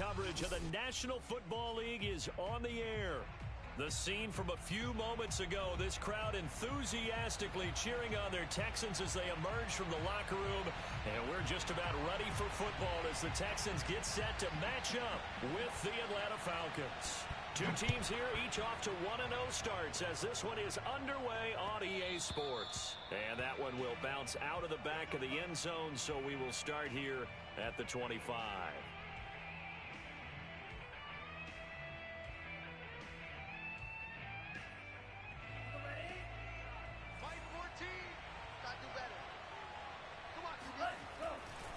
coverage of the National Football League is on the air. The scene from a few moments ago, this crowd enthusiastically cheering on their Texans as they emerge from the locker room. And we're just about ready for football as the Texans get set to match up with the Atlanta Falcons. Two teams here, each off to 1-0 starts as this one is underway on EA Sports. And that one will bounce out of the back of the end zone, so we will start here at the 25.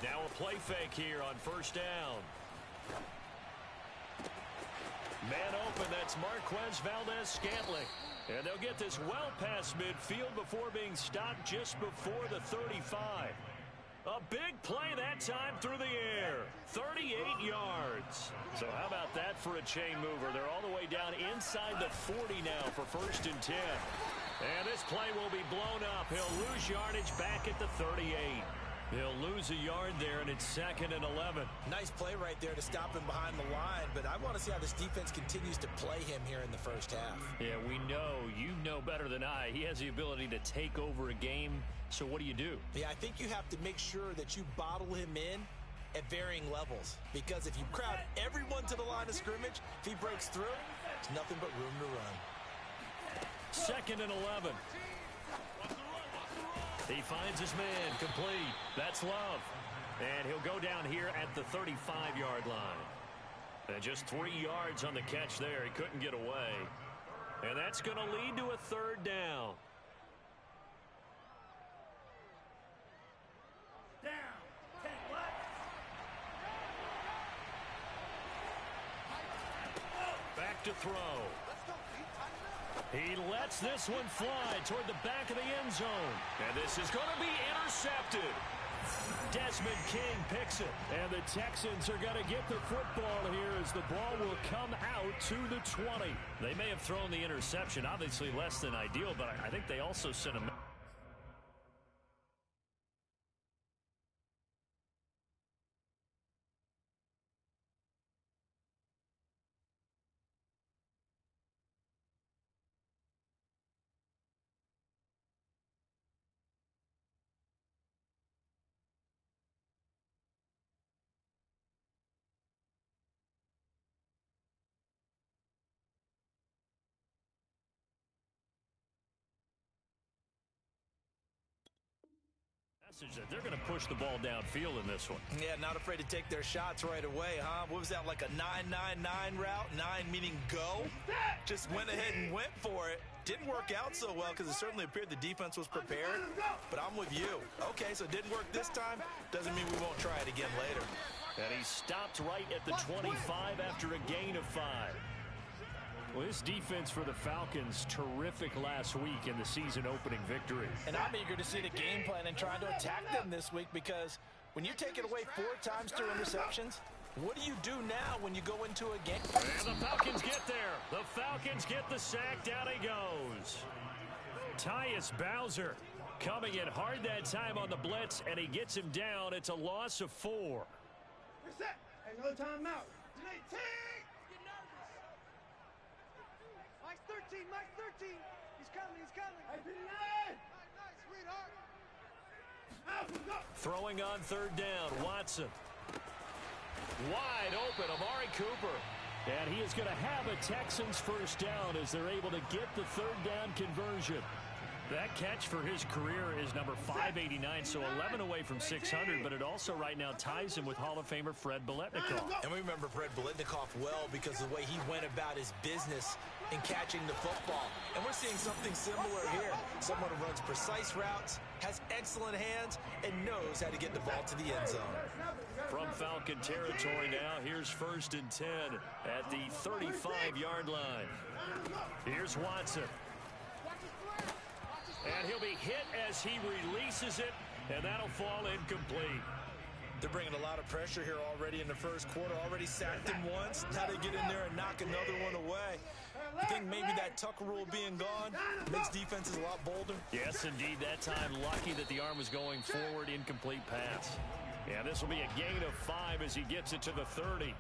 Now a play fake here on first down. Man open, that's Marquez Valdez-Scantling. And they'll get this well past midfield before being stopped just before the 35. A big play that time through the air. 38 yards. So how about that for a chain mover? They're all the way down inside the 40 now for first and 10. And this play will be blown up. He'll lose yardage back at the 38. He'll lose a yard there, and it's 2nd and 11. Nice play right there to stop him behind the line, but I want to see how this defense continues to play him here in the first half. Yeah, we know. You know better than I. He has the ability to take over a game, so what do? Yeah, I think you have to make sure that you bottle him in at varying levels, because if you crowd everyone to the line of scrimmage, if he breaks through, there's nothing but room to run. 2nd and 11. He finds his man complete. That's Love. And he'll go down here at the 35-yard line. And just 3 yards on the catch there. He couldn't get away. And that's going to lead to a 3rd down. Back to throw. He lets this one fly toward the back of the end zone. And this is going to be intercepted. Desmond King picks it. And the Texans are going to get the football here as the ball will come out to the 20. They may have thrown the interception, obviously less than ideal, but I think they also sent a message that they're going to push the ball downfield in this one. Yeah, not afraid to take their shots right away, huh? What was that, like a 9-9-9 route? 9 meaning go? Just went ahead and went for it. Didn't work out so well because it certainly appeared the defense was prepared. But I'm with you. Okay, so it didn't work this time. Doesn't mean we won't try it again later. And he stopped right at the 25 after a gain of 5. Well, this defense for the Falcons, terrific last week in the season-opening victory. And I'm eager to see the game plan and trying to attack them this week, because when you take it away 4 times through interceptions, what do you do now when you go into a game? And the Falcons get there. The Falcons get the sack. Down he goes. Tyus Bowser coming in hard that time on the blitz, and he gets him down. It's a loss of 4. Reset. Hey, no timeout. Mike 13. He's coming. Hey, nice, sweetheart. Throwing on 3rd down, Watson. Wide open, Amari Cooper. And he is going to have a Texans first down as they're able to get the 3rd down conversion. That catch for his career is number 589, so 11 away from 600, but it also right now ties him with Hall of Famer Fred Biletnikoff. And we remember Fred Biletnikoff well because of the way he went about his business in catching the football. And we're seeing something similar here. Someone who runs precise routes, has excellent hands, and knows how to get the ball to the end zone. From Falcon territory now, here's 1st and 10 at the 35-yard line. Here's Watson. And he'll be hit as he releases it, and that'll fall incomplete. They're bringing a lot of pressure here already in the first quarter. Already sacked him once. Now they get in there and knock another one away. I think maybe that Tucker rule being gone makes defenses a lot bolder. Yes, indeed. That time, lucky that the arm was going forward. Incomplete pass. Yeah, this will be a gain of 5 as he gets it to the 30.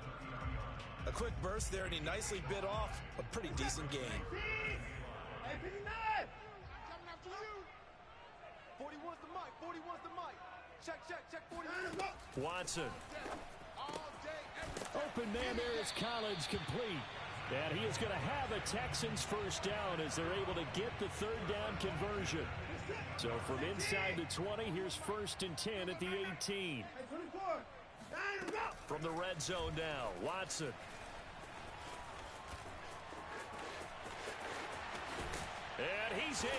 A quick burst there, and he nicely bit off a pretty decent gain. Hey, 59! Coming after you! 40 wants the mic, 40 wants the mic. Check, 40. Watson. Open man there is Collins, complete. And he is going to have a Texans first down as they're able to get the third down conversion. So from inside the 20, here's 1st and 10 at the 18. From the red zone now, Watson. And he's in.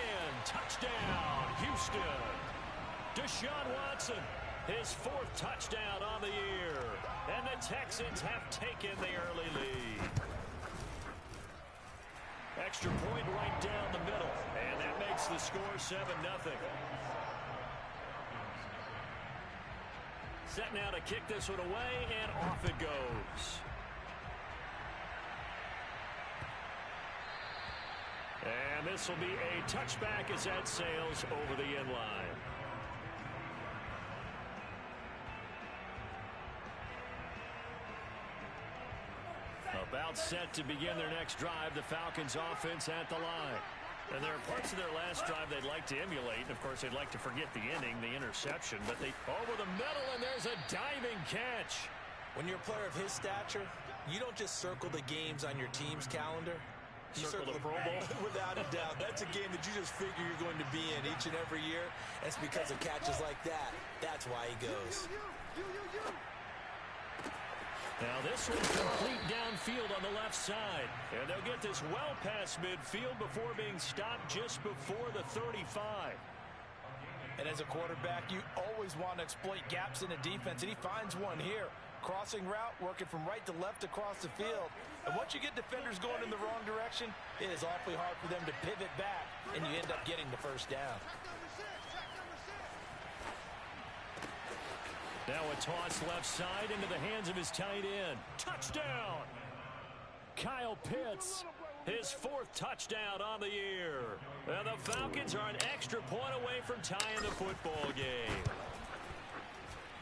Touchdown, Houston. Deshaun Watson, his 4th touchdown on the year. And the Texans have taken the early lead. Extra point right down the middle. And that makes the score 7-0. Set now to kick this one away, and off it goes. And this will be a touchback as that sails over the end line. About set to begin their next drive, the Falcons offense at the line. And there are parts of their last drive they'd like to emulate. And, of course, they'd like to forget the ending, the interception. But they over the middle, and there's a diving catch. When you're a player of his stature, you don't just circle the games on your team's calendar. You circle the Pro Bowl? Without a doubt. That's a game that you just figure you're going to be in each and every year. And it's because of catches like that. That's why he goes. Now this one complete downfield on the left side. And they'll get this well past midfield before being stopped just before the 35. And as a quarterback, you always want to exploit gaps in a defense, and he finds one here. Crossing route, working from right to left across the field. And once you get defenders going in the wrong direction, it is awfully hard for them to pivot back, and you end up getting the first down. Now a toss left side into the hands of his tight end. Touchdown! Kyle Pitts, his 4th touchdown on the year. And the Falcons are an extra point away from tying the football game.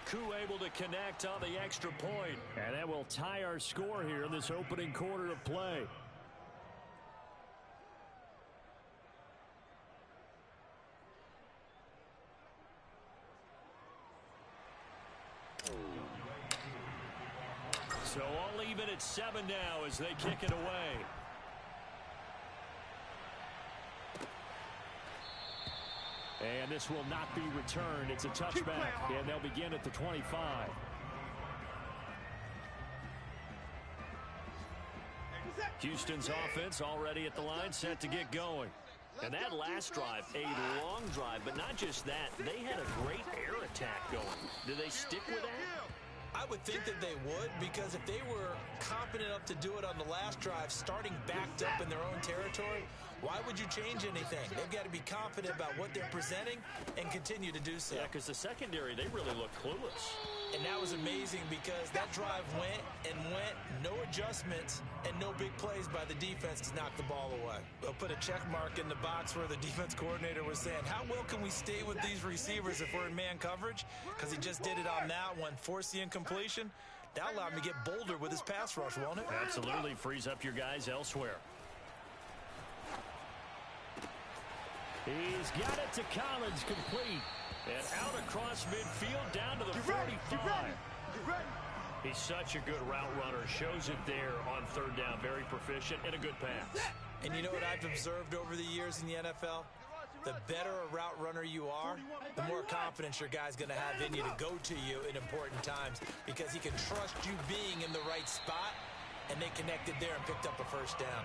Koo able to connect on the extra point. And that will tie our score here in this opening quarter of play. So all even at 7 now as they kick it away. And this will not be returned. It's a touchback, and they'll begin at the 25. Houston's offense already at the line, set to get going. And that last drive, a long drive, but not just that. They had a great air attack going. Do they stick with that? I would think that they would, because if they were confident enough to do it on the last drive, starting backed up in their own territory, why would you change anything? They've got to be confident about what they're presenting and continue to do so. Yeah, because the secondary, they really look clueless. And that was amazing because that drive went and went, no adjustments, and no big plays by the defense to knock the ball away. They'll put a check mark in the box where the defense coordinator was saying, how well can we stay with these receivers if we're in man coverage? Because he just did it on that one, forced the incompletion. That allowed him to get bolder with his pass rush, won't it? Absolutely, frees up your guys elsewhere. He's got it to Collins, complete. And out across midfield, down to the 45. He's such a good route runner. Shows it there on 3rd down. Very proficient and a good pass. And you know what I've observed over the years in the NFL? The better a route runner you are, the more confidence your guy's going to have in you to go to you in important times, because he can trust you being in the right spot, and they connected there and picked up a first down.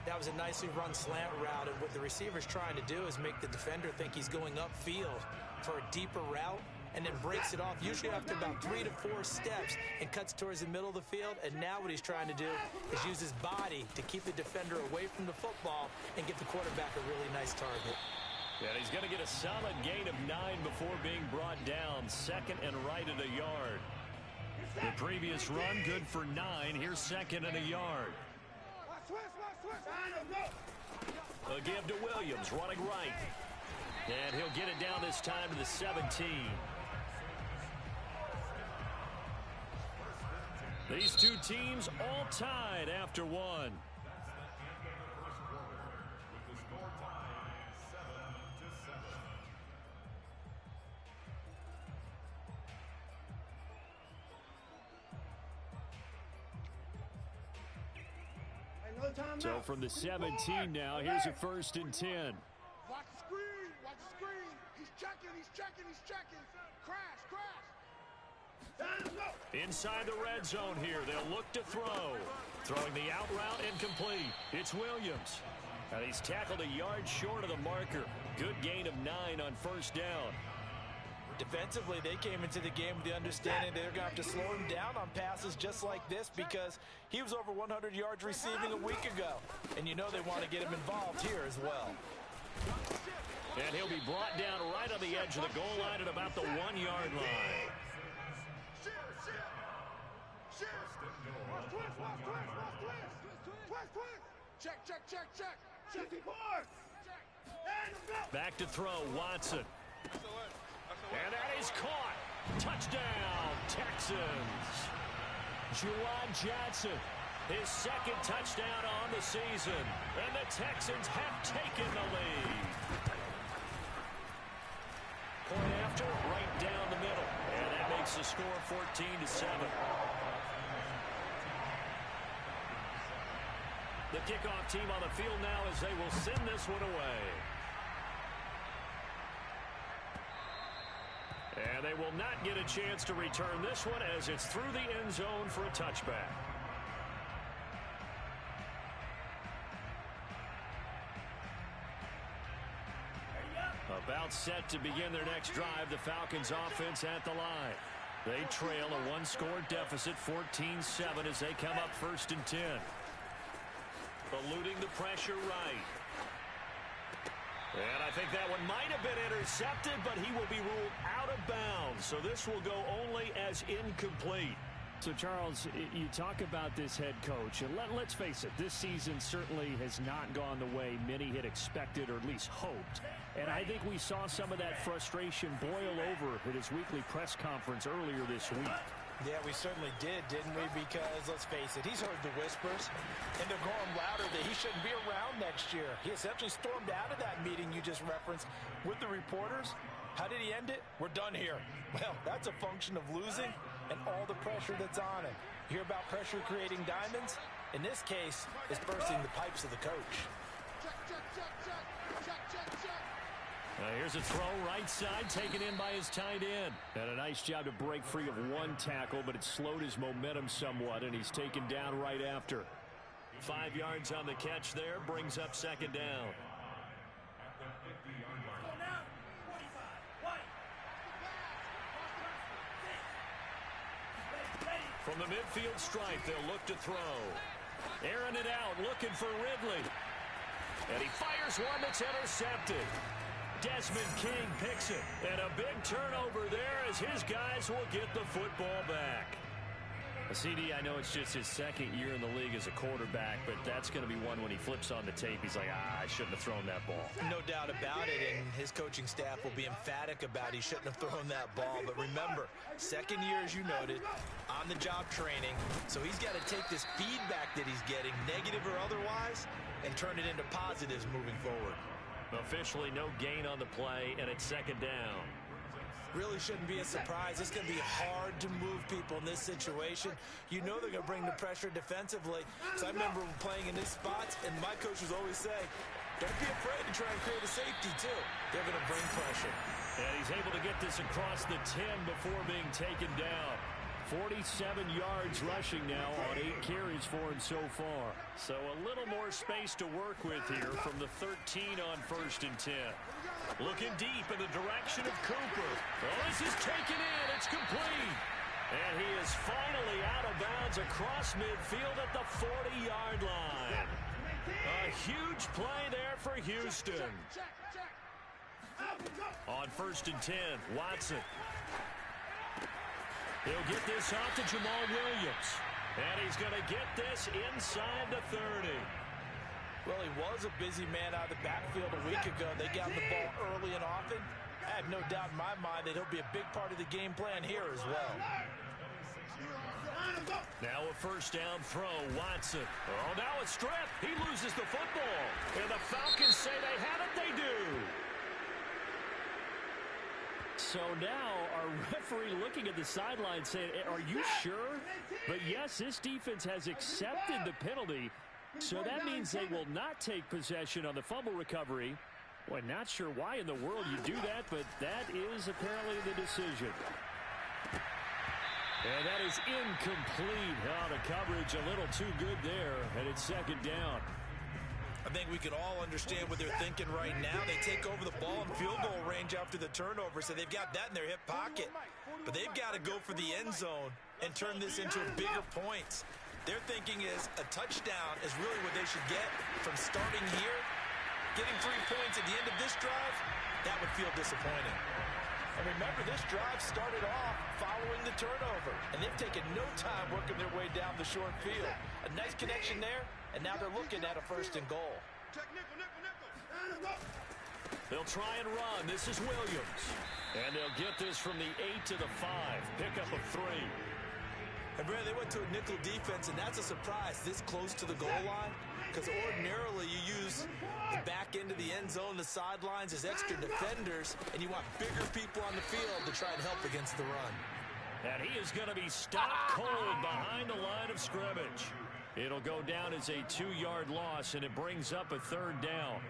That was a nicely run slant route, and what the receiver's trying to do is make the defender think he's going upfield for a deeper route, and then breaks it off, usually after about 3 to 4 steps, and cuts towards the middle of the field. And now what he's trying to do is use his body to keep the defender away from the football and get the quarterback a really nice target. And he's going to get a solid gain of 9 before being brought down. 2nd and right at a yard. The previous run, good for 9. Here's 2nd and a yard. A give to Williams, running right. And he'll get it down this time to the 17. These two teams all tied after one. So from the 17 now, here's a 1st and 10. Watch the screen. Watch the screen. He's checking. He's checking. He's checking. Crash. Inside the red zone here, they'll look to throw. Throwing the out route incomplete. It's Williams. And he's tackled a yard short of the marker. Good gain of 9 on 1st down. Defensively, they came into the game with the understanding they're going to have to slow him down on passes just like this because he was over 100 yards receiving a week ago. And you know they want to get him involved here as well. And he'll be brought down right on the edge of the goal line at about the 1-yard line. Back to throw, Watson. And that is caught. Touchdown, Texans. Juwan Johnson, his 2nd touchdown on the season. And the Texans have taken the lead. Point after, right down the middle. And that makes the score 14-7. The kickoff team on the field now as they will send this one away. And they will not get a chance to return this one as it's through the end zone for a touchback. About set to begin their next drive, the Falcons offense at the line. They trail a 1-score deficit, 14-7 as they come up 1st and 10. Eluding the pressure right. And I think that one might have been intercepted, but he will be ruled out of bounds. So this will go only as incomplete. So, Charles, you talk about this head coach, and let's face it, this season certainly has not gone the way many had expected or at least hoped. And I think we saw some of that frustration boil over at his weekly press conference earlier this week. Yeah, we certainly did, didn't we? Because, let's face it, he's heard the whispers, and they're growing louder that he shouldn't be around next year. He essentially stormed out of that meeting you just referenced with the reporters. How did he end it? We're done here. Well, that's a function of losing and all the pressure that's on him. You hear about pressure creating diamonds? In this case, it's bursting the pipes of the coach. Here's a throw right side taken in by his tight end. And a nice job to break free of one tackle, but it slowed his momentum somewhat, and he's taken down right after. 5 yards on the catch there, brings up 2nd down. From the midfield stripe, they'll look to throw. Airing it out, looking for Ridley. And he fires one that's intercepted. Desmond King picks it. And a big turnover there as his guys will get the football back. CD, I know it's just his 2nd year in the league as a quarterback, but that's going to be one when he flips on the tape. He's like, I shouldn't have thrown that ball. No doubt about it, and his coaching staff will be emphatic about he shouldn't have thrown that ball. But remember, 2nd year, as you noted, on-the-job training. So he's got to take this feedback that he's getting, negative or otherwise, and turn it into positives moving forward. Officially no gain on the play, and it's 2nd down. Really shouldn't be a surprise. It's going to be hard to move people in this situation. You know they're going to bring the pressure defensively. So I remember playing in these spots, and my coach was always saying, don't be afraid to try and create a safety, too. They're going to bring pressure. And he's able to get this across the 10 before being taken down. 47 yards rushing now on 8 carries for him so far. So a little more space to work with here from the 13 on 1st and 10. Looking deep in the direction of Cooper. Oh, this is taken in. It's complete. And he is finally out of bounds across midfield at the 40-yard line. A huge play there for Houston. On 1st and 10, Watson. He'll get this off to Jamal Williams. And he's going to get this inside the 30. Well, he was a busy man out of the backfield a week ago. They got the ball early and often. I have no doubt in my mind that he'll be a big part of the game plan here as well. Now a first down throw, Watson. Oh, now a strip. He loses the football. And the Falcons say they have it. They do. So now our referee looking at the sideline saying, are you sure? But yes, this defense has accepted the penalty. So that means they will not take possession on the fumble recovery. Well, not sure why in the world you do that, but that is apparently the decision. And that is incomplete. Oh, the coverage a little too good there, and it's second down. I think we can all understand what they're thinking right now. They take over the ball in field goal range after the turnover, so they've got that in their hip pocket. But they've got to go for the end zone and turn this into bigger points. Their thinking is a touchdown is really what they should get from starting here. Getting 3 points at the end of this drive, that would feel disappointing. And remember, this drive started off following the turnover, and they've taken no time working their way down the short field. A nice connection there, and now they're looking at a first and goal. They'll try and run. This is Williams. And they'll get this from the 8 to the 5. Pickup of 3. And Brad, they went to a nickel defense, and that's a surprise this close to the goal line, because ordinarily you use the back end of the end zone, the sidelines as extra defenders, and you want bigger people on the field to try and help against the run. And he is going to be stopped cold behind the line of scrimmage. It'll go down as a 2-yard loss, and it brings up a third down.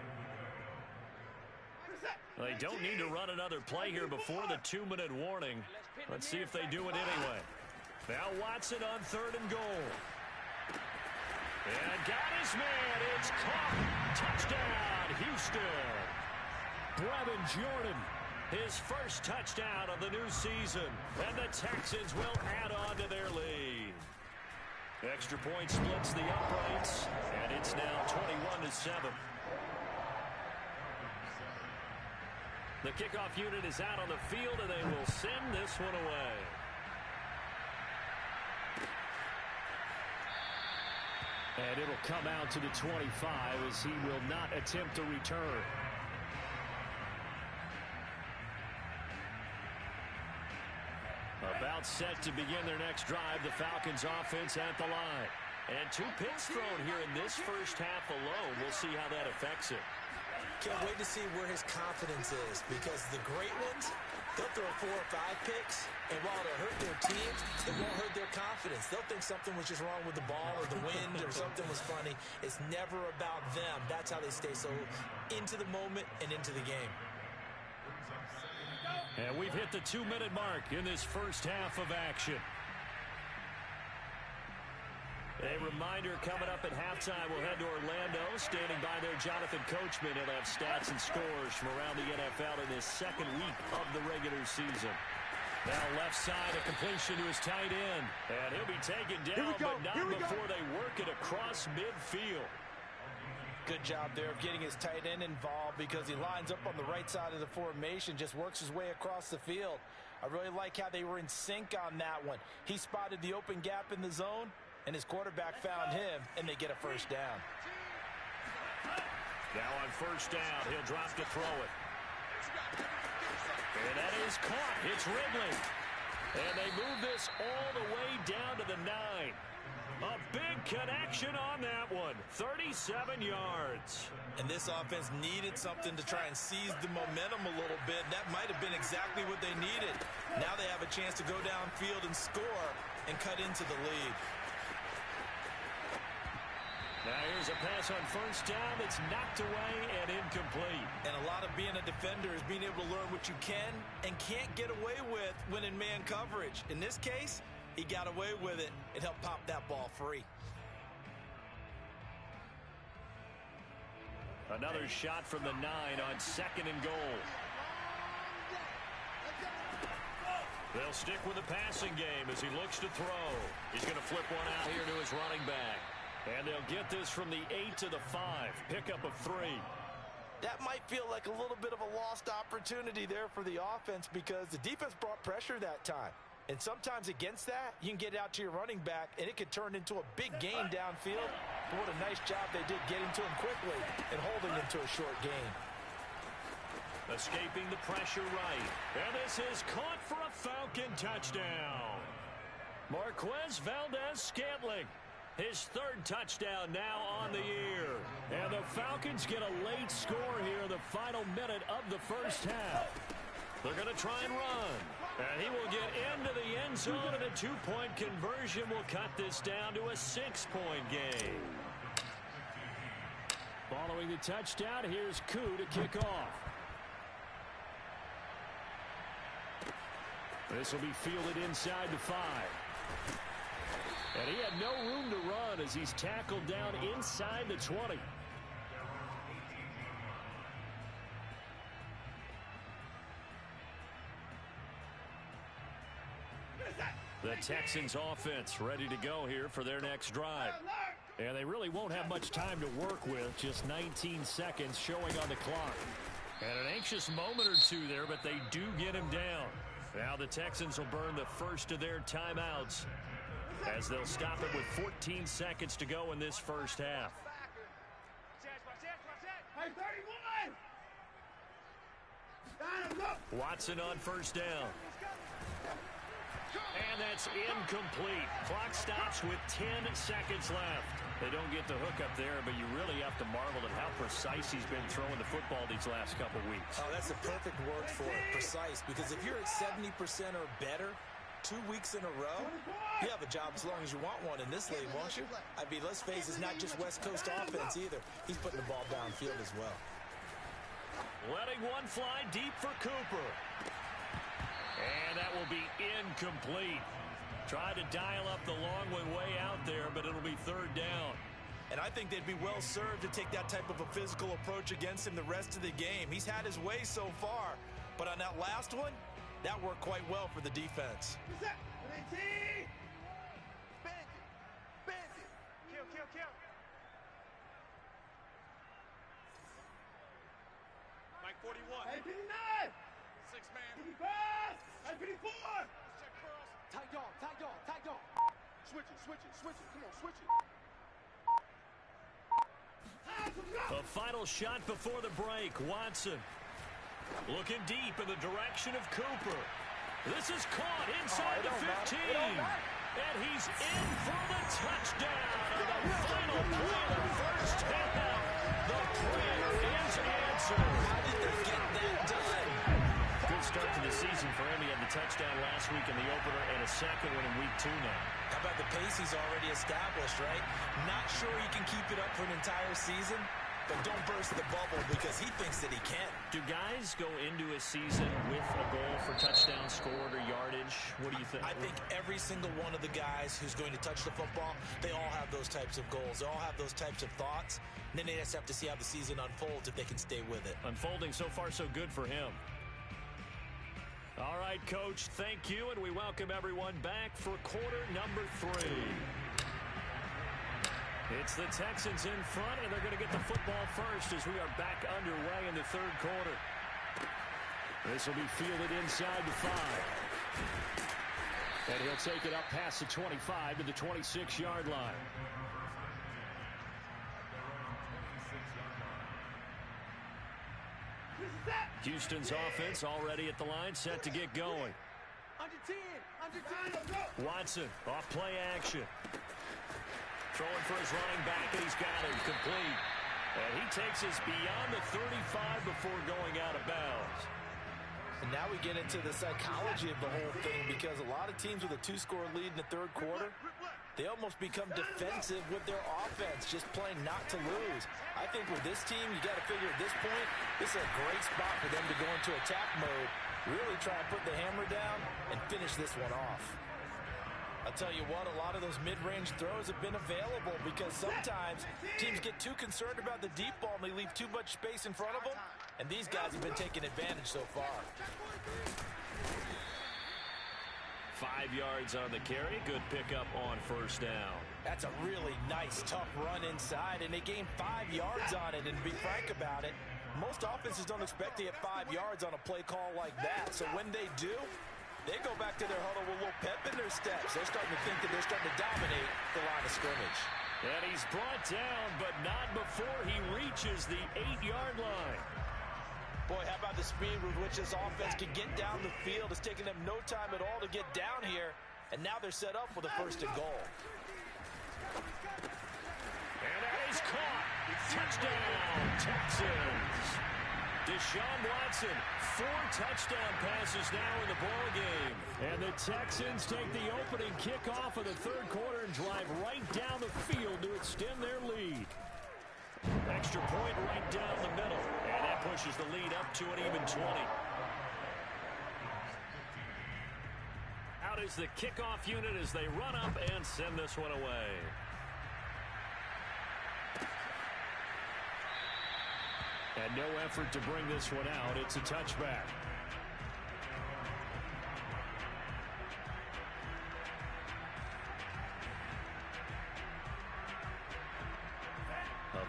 They don't need to run another play here before the 2-minute warning. Let's see if they do it anyway. Now Watson on third and goal. And got his man. It's caught. Touchdown, Houston. Brevin Jordan, his first touchdown of the new season. And the Texans will add on to their lead. Extra point splits the uprights. And it's now 21-7. The kickoff unit is out on the field, and they will send this one away. And it'll come out to the 25 as he will not attempt to return. About set to begin their next drive, the Falcons offense at the line. And 2 picks thrown here in this first half alone. We'll see how that affects it. Can't wait to see where his confidence is, because the great ones, they'll throw 4 or 5 picks, and while it'll hurt their teams, it won't hurt their confidence. They'll think something was just wrong with the ball or the wind or something was funny. It's never about them. That's how they stay so into the moment and into the game. And we've hit the 2-minute mark in this first half of action. A reminder, coming up at halftime, we'll head to Orlando. Standing by there, Jonathan Coachman. He'll have stats and scores from around the NFL in this second week of the regular season. Now left side, a completion to his tight end. And he'll be taken down, but not before they work it across midfield. Good job there of getting his tight end involved, because he lines up on the right side of the formation, just works his way across the field. I really like how they were in sync on that one. He spotted the open gap in the zone, and his quarterback found him, and they get a first down. Now on first down, he'll drop to throw it. And that is caught. It's Ridley. And they move this all the way down to the 9. A big connection on that one. 37 yards. And this offense needed something to try and seize the momentum a little bit. That might have been exactly what they needed. Now they have a chance to go downfield and score and cut into the lead. Now here's a pass on first down that's knocked away and incomplete. And a lot of being a defender is being able to learn what you can and can't get away with when in man coverage. In this case, he got away with it and helped pop that ball free. Another shot from the 9 on second and goal. They'll stick with the passing game as he looks to throw. He's going to flip one out here to his running back. And they'll get this from the 8 to the 5. Pickup of 3. That might feel like a little bit of a lost opportunity there for the offense, because the defense brought pressure that time. And sometimes against that, you can get it out to your running back, and it could turn into a big gain downfield. But what a nice job they did getting to him quickly and holding him to a short gain. Escaping the pressure right. And this is caught for a Falcon touchdown. Marquez Valdez-Scantling. His third touchdown now on the year. And the Falcons get a late score here in the final minute of the first half. They're going to try and run. And he will get into the end zone, and a two-point conversion will cut this down to a 6-point game. Following the touchdown, here's Koo to kick off. This will be fielded inside the 5. And he had no room to run as he's tackled down inside the 20. The Texans offense ready to go here for their next drive. And they really won't have much time to work with, just 19 seconds showing on the clock. And an anxious moment or two there, but they do get him down. Now the Texans will burn the first of their timeouts as they'll stop it with 14 seconds to go in this first half. Watson on first down. And that's incomplete. Clock stops with 10 seconds left. They don't get the hook up there, but you really have to marvel at how precise he's been throwing the football these last couple weeks. Oh, that's the perfect word for it, precise, because if you're at 70% or better 2 weeks in a row, you have a job as long as you want one in this league, won't you? I mean, let's face it, it's not just West Coast offense either. He's putting the ball downfield as well. Letting one fly deep for Cooper. And that will be incomplete. Tried to dial up the long way out there, but it'll be third down. And I think they'd be well served to take that type of a physical approach against him the rest of the game. He's had his way so far, but on that last one, that worked quite well for the defense. Mike 41. Hey, 59. 6 man. 55. Hey, 54. Check curls. Tight dog, tight dog, tight dog. Switch it, switch it, switch it. Come on, switch it. The final shot before the break. Watson looking deep in the direction of Cooper. This is caught inside the 15. And he's in for the touchdown. The final play of the first half. The prayer is answered. How did they get that done? Good start to the season for him. He had the touchdown last week in the opener and a second one in week 2 now. How about the pace he's already established, right? Not sure he can keep it up for an entire season, but don't burst the bubble because he thinks that he can. Do guys go into a season with a goal for touchdown scored or yardage? What do you think? I think every single one of the guys who's going to touch the football, they all have those types of goals. They all have those types of thoughts. And then they just have to see how the season unfolds if they can stay with it. Unfolding so far so good for him. All right, Coach, thank you, and we welcome everyone back for quarter number 3. It's the Texans in front, and they're going to get the football first as we are back underway in the third quarter. This will be fielded inside the 5. And he'll take it up past the 25 to the 26-yard line. Houston's offense already at the line, set to get going. Under 10, under 10. Watson, off play action. Throwing for his running back, and he's got him complete. And he takes us beyond the 35 before going out of bounds. And now we get into the psychology of the whole thing, because a lot of teams with a 2-score lead in the third quarter, they almost become defensive with their offense, just playing not to lose. I think with this team, you got to figure at this point, this is a great spot for them to go into attack mode, really try and put the hammer down and finish this one off. I'll tell you what, a lot of those mid-range throws have been available because sometimes teams get too concerned about the deep ball and they leave too much space in front of them, and these guys have been taking advantage so far. 5 yards on the carry. Good pickup on first down. That's a really nice, tough run inside, and they gained 5 yards on it. And to be frank about it, most offenses don't expect to get 5 yards on a play call like that. So when they do, they go back to their huddle with a little pep in their steps. They're starting to think that they're starting to dominate the line of scrimmage. And he's brought down, but not before he reaches the 8-yard line. Boy, how about the speed with which this offense can get down the field? It's taking them no time at all to get down here. And now they're set up with a 1st and goal. And that is caught. Touchdown, Texans. Deshaun Watson, 4 touchdown passes now in the ball game. And the Texans take the opening kickoff of the 3rd quarter and drive right down the field to extend their lead. Extra point right down the middle. And that pushes the lead up to an even 20. Out is the kickoff unit as they run up and send this one away. And no effort to bring this one out. It's a touchback.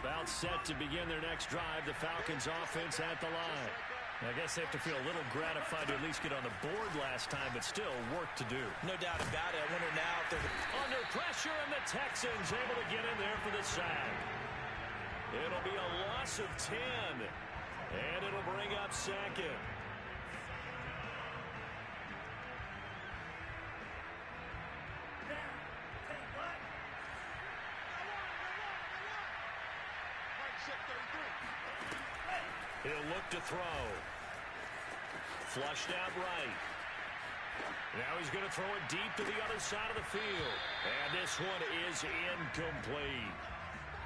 About set to begin their next drive. The Falcons offense at the line. I guess they have to feel a little gratified to at least get on the board last time, but still work to do. No doubt about it. I wonder now if they're under pressure, and the Texans able to get in there for the sack. It'll be a loss of 10, and it'll bring up 2nd. He'll look to throw. Flushed out right. Now he's going to throw it deep to the other side of the field. And this one is incomplete.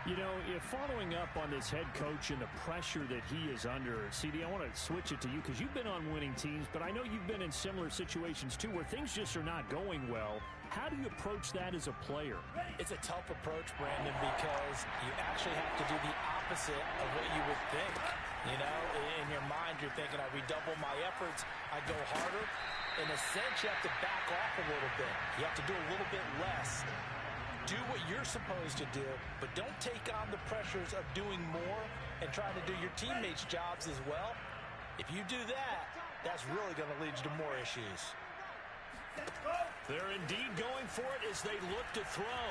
You know, if following up on this head coach and the pressure that he is under, CD, I want to switch it to you because you've been on winning teams, but I know you've been in similar situations too where things just are not going well. How do you approach that as a player? It's a tough approach, Brandon, because you actually have to do the opposite of what you would think. You know, in your mind, you're thinking, I redouble my efforts, I go harder. In a sense, you have to back off a little bit. You have to do a little bit less. Do what you're supposed to do, but don't take on the pressures of doing more and trying to do your teammates' jobs as well. If you do that, that's really going to lead you to more issues. They're indeed going for it as they look to throw.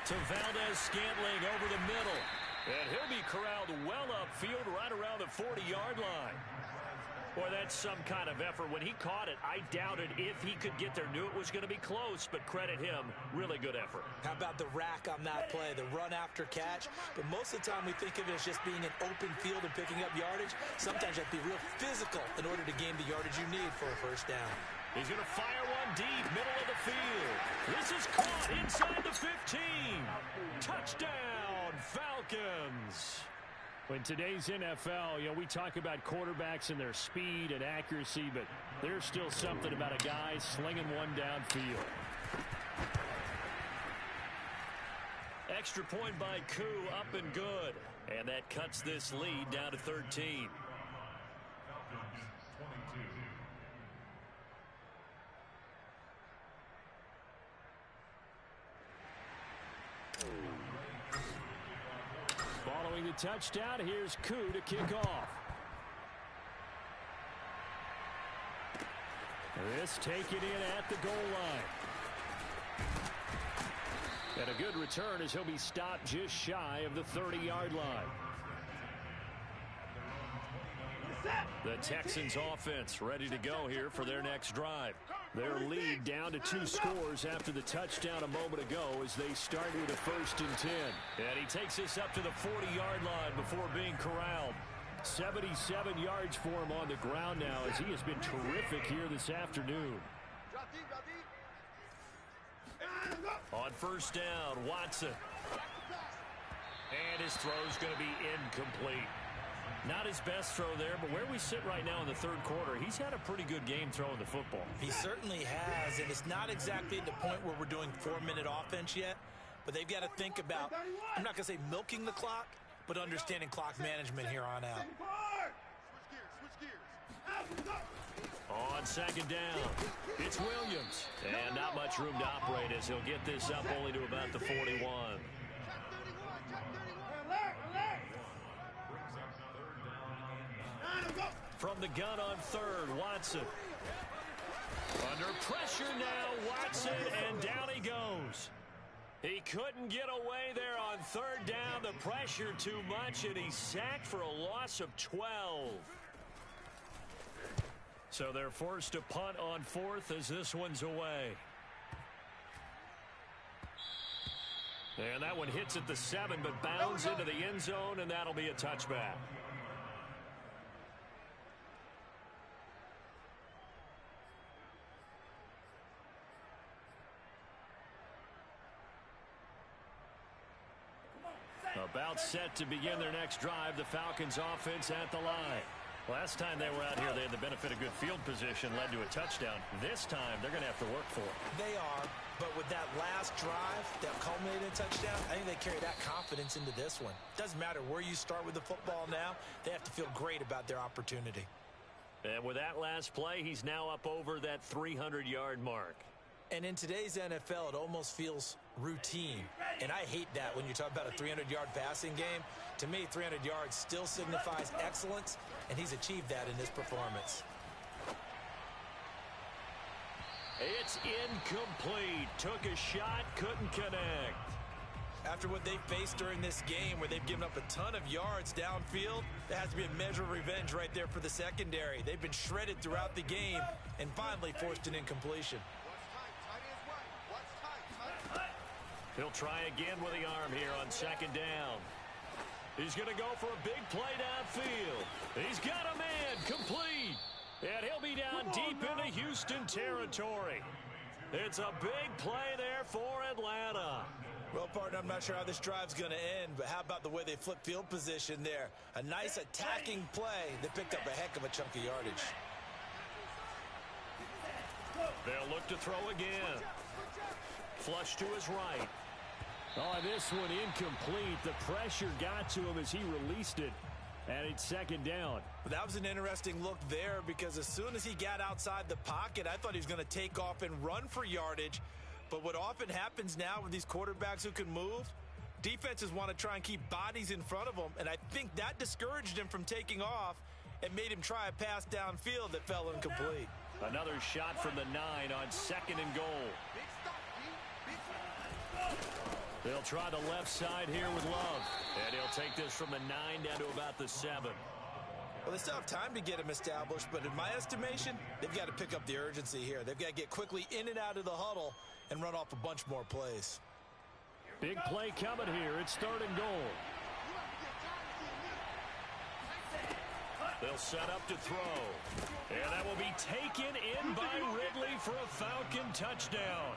To Valdez-Scantling over the middle. And he'll be corralled well upfield right around the 40-yard line. Boy, that's some kind of effort. When he caught it, I doubted if he could get there. Knew it was going to be close, but credit him. Really good effort. How about the rack on that play, the run after catch? But most of the time we think of it as just being an open field and picking up yardage. Sometimes you have to be real physical in order to gain the yardage you need for a 1st down. He's going to fire one deep, middle of the field. This is caught inside the 15. Touchdown, Falcons. In today's NFL, you know, we talk about quarterbacks and their speed and accuracy, but there's still something about a guy slinging one downfield. Extra point by Koo, up and good. And that cuts this lead down to 13. Following the touchdown, here's Koo to kick off. This taken in at the goal line. And a good return as he'll be stopped just shy of the 30-yard line. The Texans offense ready to go here for their next drive. Their lead down to 2 scores after the touchdown a moment ago as they start with a 1st and 10. And he takes this up to the 40-yard line before being corralled. 77 yards for him on the ground now as he has been terrific here this afternoon. On 1st down, Watson. And his throw's going to be incomplete. Not his best throw there, but where we sit right now in the 3rd quarter, he's had a pretty good game throwing the football. He certainly has, and it's not exactly at the point where we're doing 4-minute offense yet, but they've got to think about, I'm not going to say milking the clock, but understanding clock management here on out. On 2nd down, it's Williams. And not much room to operate as he'll get this up only to about the 41. From the gun on 3rd, Watson. Under pressure now, Watson, and down he goes. He couldn't get away there on 3rd down. The pressure too much, and he's sacked for a loss of 12. So they're forced to punt on fourth as this one's away. And that one hits at the 7, but bounds into the end zone, and that'll be a touchback. About set to begin their next drive, the Falcons offense at the line. Last time they were out here, they had the benefit of good field position, led to a touchdown. This time, they're going to have to work for it. They are, but with that last drive that culminated in a touchdown, I think they carry that confidence into this one. Doesn't matter where you start with the football now, they have to feel great about their opportunity. And with that last play, he's now up over that 300-yard mark. And in today's NFL, it almost feels routine. And I hate that when you talk about a 300-yard passing game. To me, 300 yards still signifies excellence, and he's achieved that in this performance. It's incomplete. Took a shot, couldn't connect. After what they faced during this game where they've given up a ton of yards downfield, there has to be a measure of revenge right there for the secondary. They've been shredded throughout the game and finally forced an incompletion. He'll try again with the arm here on second down. He's going to go for a big play downfield. He's got a man complete. And he'll be down deep into Houston territory. It's a big play there for Atlanta. Well, partner, I'm not sure how this drive's going to end, but how about the way they flip field position there? A nice attacking play that picked up a heck of a chunk of yardage. They'll look to throw again. Flush to his right. Oh, this one incomplete. The pressure got to him as he released it. And it's second down. That was an interesting look there because as soon as he got outside the pocket, I thought he was going to take off and run for yardage. But what often happens now with these quarterbacks who can move, defenses want to try and keep bodies in front of them. And I think that discouraged him from taking off and made him try a pass downfield that fell incomplete. Another shot from the 9 on second and goal. They'll try the left side here with Love. And he'll take this from the 9 down to about the 7. Well, they still have time to get him established, but in my estimation, they've got to pick up the urgency here. They've got to get quickly in and out of the huddle and run off a bunch more plays. Big play coming here. It's third and goal. They'll set up to throw. And that will be taken in by Ridley for a Falcon touchdown.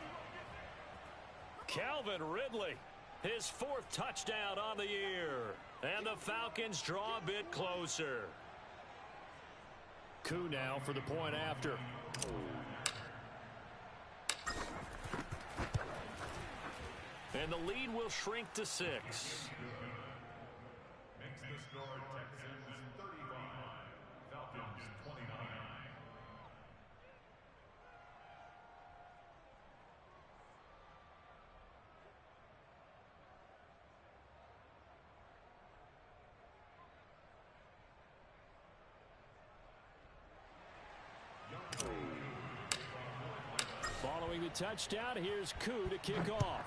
Calvin Ridley, his 4th touchdown on the year. And the Falcons draw a bit closer. Koo now for the point after. And the lead will shrink to 6. Makes the score Texans 35, Falcons 29. Following the touchdown, here's Koo to kick off.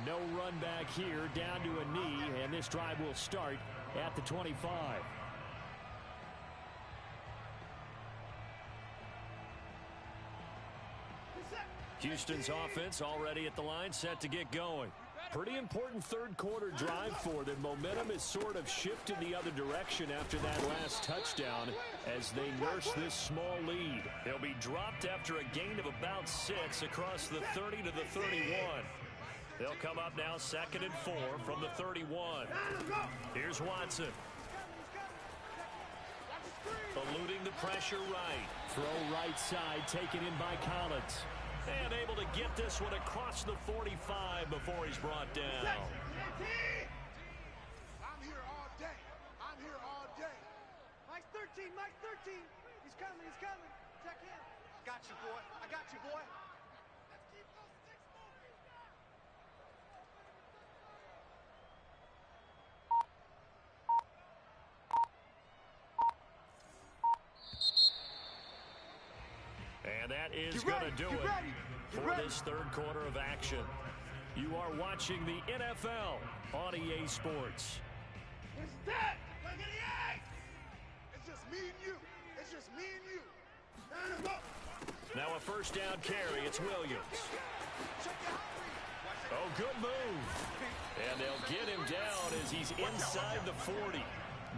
No run back here, down to a knee, and this drive will start at the 25. Houston's offense already at the line, set to get going. Pretty important third quarter drive for them. Momentum has sort of shifted the other direction after that last touchdown as they nurse this small lead. They'll be dropped after a gain of about 6 across the 30 to the 31. They'll come up now 2nd and 4 from the 31. Here's Watson. Eluding the pressure right. Throw right side, taken in by Collins. And able to get this one across the 45 before he's brought down. I'm here all day. I'm here all day. Mike's 13. Mike's 13. He's coming. He's coming. Check in. Got you, boy. I got you, boy. Let's keep those sticks moving. And that is going to do it for this third quarter of action. You are watching the NFL on EA Sports. It's just me and you. It's just me and you. Now a first down carry. It's Williams. Oh, good move. And they'll get him down as he's inside the 40.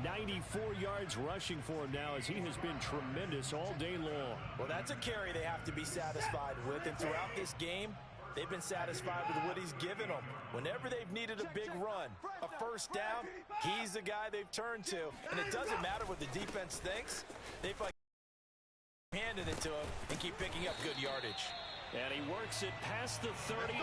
94 yards rushing for him now as he has been tremendous all day long. Well, that's a carry they have to be satisfied with. And throughout this game, they've been satisfied with what he's given them. Whenever they've needed a big run, a first down, he's the guy they've turned to. And it doesn't matter what the defense thinks. They've handed it to him and keep picking up good yardage. And he works it past the 30.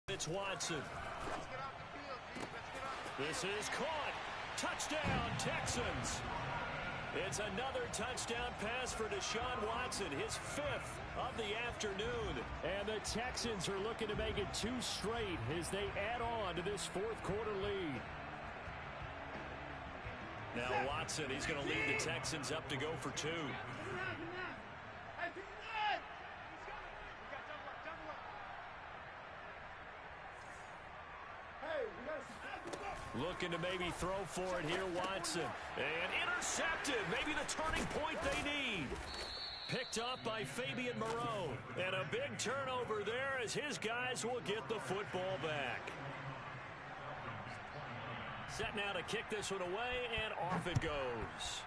It's Watson. This is caught. Touchdown, Texans. It's another touchdown pass for Deshaun Watson, his 5th of the afternoon. And the Texans are looking to make it 2 straight as they add on to this 4th quarter lead. Now Watson, he's going to lead the Texans up to go for 2. Looking to maybe throw for it here, Watson. And intercepted. Maybe the turning point they need. Picked up by Fabian Moreau. And a big turnover there as his guys will get the football back. Set now to kick this one away, and off it goes.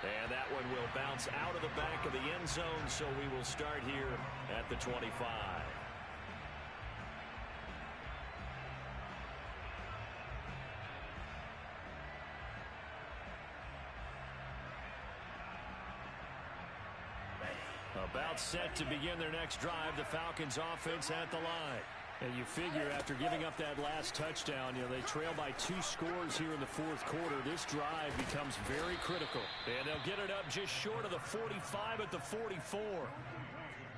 And that one will bounce out of the back of the end zone, so we will start here at the 25. About set to begin their next drive, the Falcons offense at the line. And you figure after giving up that last touchdown, they trail by 2 scores here in the 4th quarter. This drive becomes very critical. And they'll get it up just short of the 45 at the 44.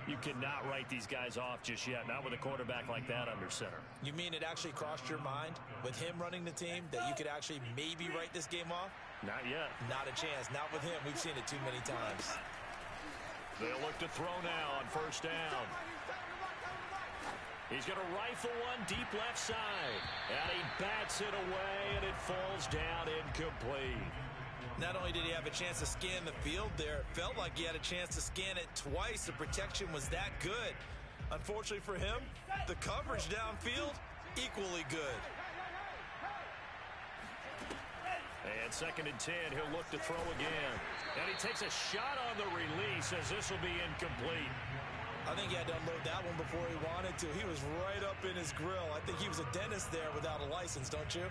You cannot write these guys off just yet, not with a quarterback like that under center. You mean it actually crossed your mind with him running the team that you could actually maybe write this game off? Not yet. Not a chance. Not with him. We've seen it too many times. They'll look to throw now on first down. He's going to rifle one deep left side. And he bats it away, and it falls down incomplete. Not only did he have a chance to scan the field there, it felt like he had a chance to scan it twice. The protection was that good. Unfortunately for him, the coverage downfield, equally good. And 2nd and 10, he'll look to throw again. And he takes a shot on the release as this will be incomplete. I think he had to unload that one before he wanted to. He was right up in his grill. I think he was a dentist there without a license, don't you?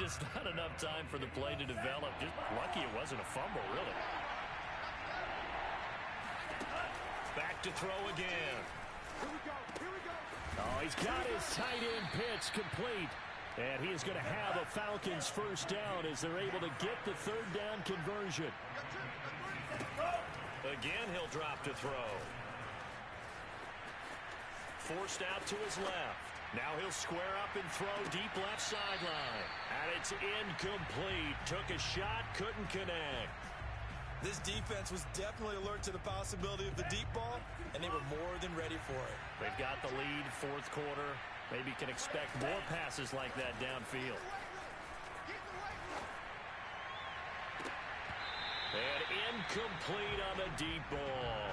Just not enough time for the play to develop. Just lucky it wasn't a fumble, really. Back to throw again. Here we go. Here we go. Oh, he's got his tight end pitch complete. And he is going to have a Falcons first down as they're able to get the 3rd down conversion. Again, he'll drop to throw. Forced out to his left. Now he'll square up and throw deep left sideline. And it's incomplete. Took a shot, couldn't connect. This defense was definitely alert to the possibility of the deep ball, and they were more than ready for it. They've got the lead, 4th quarter. Maybe can expect more passes like that downfield. And incomplete on the deep ball.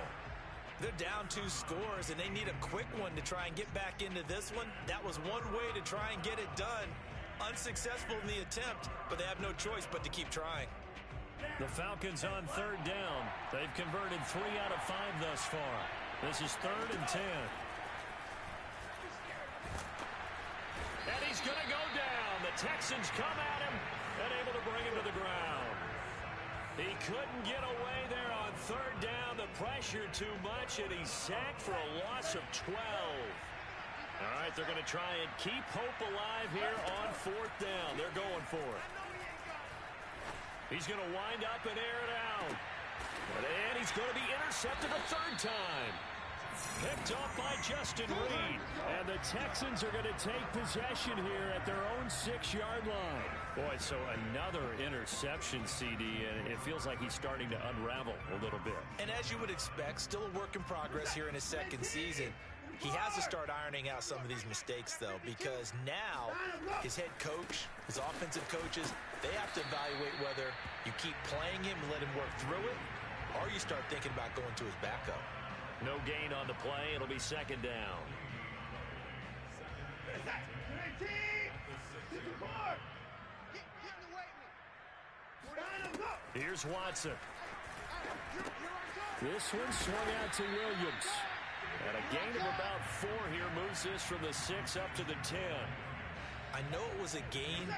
They're down 2 scores, and they need a quick one to try and get back into this one. That was one way to try and get it done. Unsuccessful in the attempt, but they have no choice but to keep trying. The Falcons on 3rd down. They've converted 3 out of 5 thus far. This is 3rd and 10. And he's going to go down. The Texans come at him and able to bring him to the ground. He couldn't get away there on 3rd down. The pressure too much, and he's sacked for a loss of 12. All right, they're going to try and keep hope alive here on 4th down. They're going for it. He's going to wind up and air it out. And he's going to be intercepted a 3rd time. Picked off by Justin Reed. And the Texans are going to take possession here at their own 6-yard line. Boy, so another interception, CD, and it feels like he's starting to unravel a little bit. And as you would expect, still a work in progress here in his second season. He has to start ironing out some of these mistakes, though, because now his head coach, his offensive coaches, they have to evaluate whether you keep playing him and let him work through it, or you start thinking about going to his backup. No gain on the play. It'll be second down. Here's Watson. This one swung out to Williams. And a gain of about 4 here moves this from the 6 up to the 10. I know it was a gain,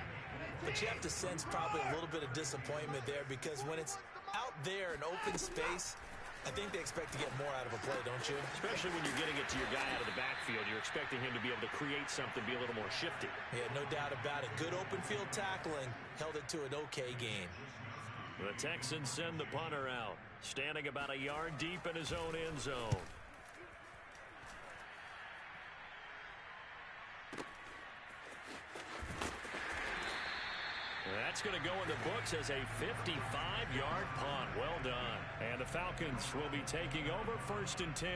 but you have to sense probably a little bit of disappointment there, because when it's out there in open space, I think they expect to get more out of a play, don't you? Especially when you're getting it to your guy out of the backfield. You're expecting him to be able to create something, be a little more shifty. Yeah, no doubt about it. Good open field tackling held it to an okay gain. The Texans send the punter out, standing about a yard deep in his own end zone. That's going to go in the books as a 55-yard punt. Well done. And the Falcons will be taking over 1st and 10.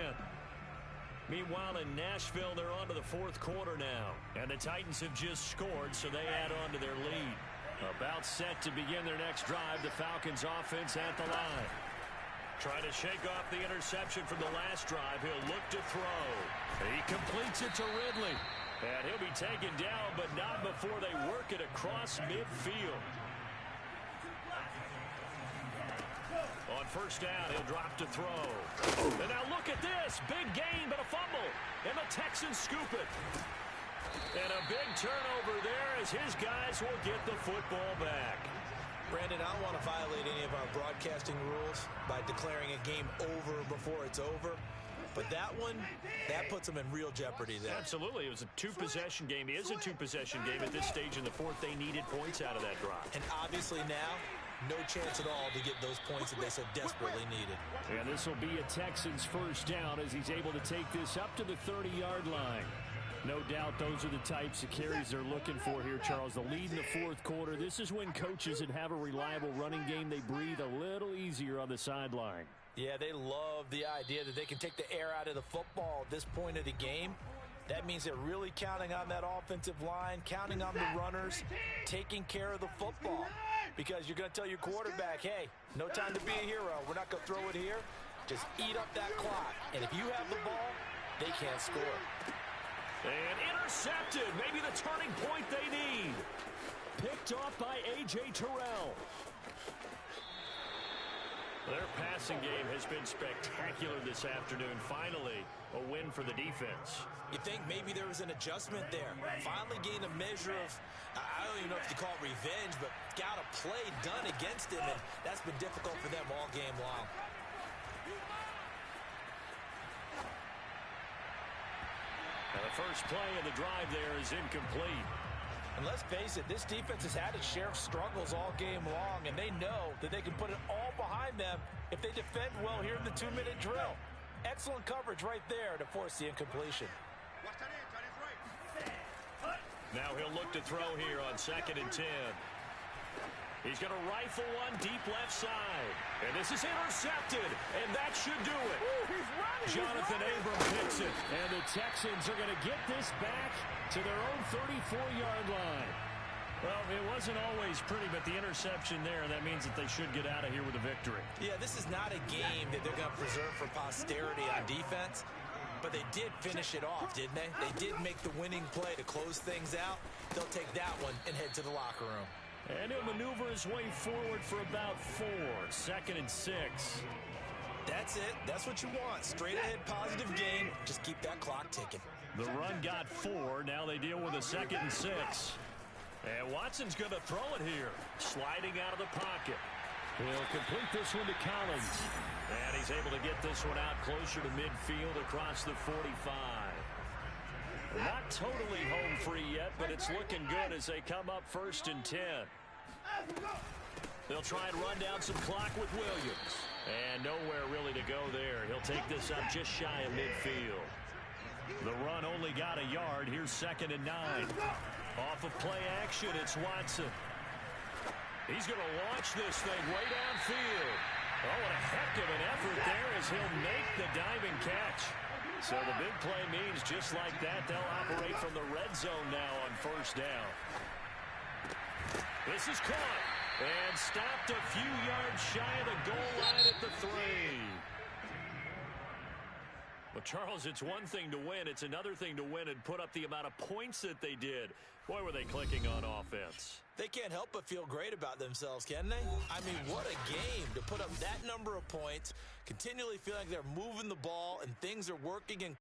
Meanwhile, in Nashville, they're on to the 4th quarter now. And the Titans have just scored, so they add on to their lead. About set to begin their next drive, the Falcons offense at the line. Trying to shake off the interception from the last drive. He'll look to throw. He completes it to Ridley. And he'll be taken down, but not before they work it across midfield. On 1st down, he'll drop to throw. And now look at this. Big gain, but a fumble. And the Texans scoop it. And a big turnover there as his guys will get the football back. Brandon, I don't want to violate any of our broadcasting rules by declaring a game over before it's over. But that one, that puts them in real jeopardy there. Absolutely. It was a 2-possession game. It is a 2-possession game at this stage in the 4th. They needed points out of that drive. And obviously now, no chance at all to get those points that they so desperately needed. And this will be a Texans 1st down as he's able to take this up to the 30-yard line. No doubt those are the types of carries they're looking for here, Charles. The lead in the 4th quarter. This is when coaches that have a reliable running game, they breathe a little easier on the sideline. Yeah, they love the idea that they can take the air out of the football at this point of the game. That means they're really counting on that offensive line, counting on the runners, taking care of the football. Because you're going to tell your quarterback, hey, no time to be a hero. We're not going to throw it here. Just eat up that clock. And if you have the ball, they can't score. And intercepted. Maybe the turning point they need. Picked off by A.J. Terrell. Their passing game has been spectacular this afternoon. Finally, a win for the defense. You think maybe there was an adjustment there. Finally gained a measure of, I don't even know if you call it revenge, but got a play done against him, and that's been difficult for them all game long. Now the first play of the drive there is incomplete. And let's face it, this defense has had its share of struggles all game long, and they know that they can put it all behind them if they defend well here in the 2-minute drill. Excellent coverage right there to force the incompletion. Now he'll look to throw here on 2nd and 10. He's going to rifle one deep left side. And this is intercepted, and that should do it. Ooh, Jonathan Abram picks it. And the Texans are going to get this back to their own 34-yard line. Well, it wasn't always pretty, but the interception there, that means that they should get out of here with a victory. Yeah, this is not a game that they're going to preserve for posterity on defense, but they did finish it off, didn't they? They did make the winning play to close things out. They'll take that one and head to the locker room. And he'll maneuver his way forward for about 4. 2nd and 6. That's it. That's what you want. Straight ahead positive gain. Just keep that clock ticking. The run got 4. Now they deal with a 2nd and 6. And Watson's going to throw it here. Sliding out of the pocket. He'll complete this one to Collins. And he's able to get this one out closer to midfield across the 45. Not totally home free yet, but it's looking good as they come up 1st and 10. They'll try and run down some clock with Williams. And nowhere really to go there. He'll take this up just shy of midfield. The run only got a yard. Here's 2nd and 9. Off of play action, it's Watson. He's going to launch this thing way downfield. Oh, what a heck of an effort there as he'll make the diving catch. So the big play means just like that, they'll operate from the red zone now on 1st down. This is caught and stopped a few yards shy of the goal line at the 3. Well, Charles, it's one thing to win. It's another thing to win and put up the amount of points that they did. Boy, were they clicking on offense. They can't help but feel great about themselves, can they? I mean, what a game to put up that number of points, continually feel like they're moving the ball and things are working. And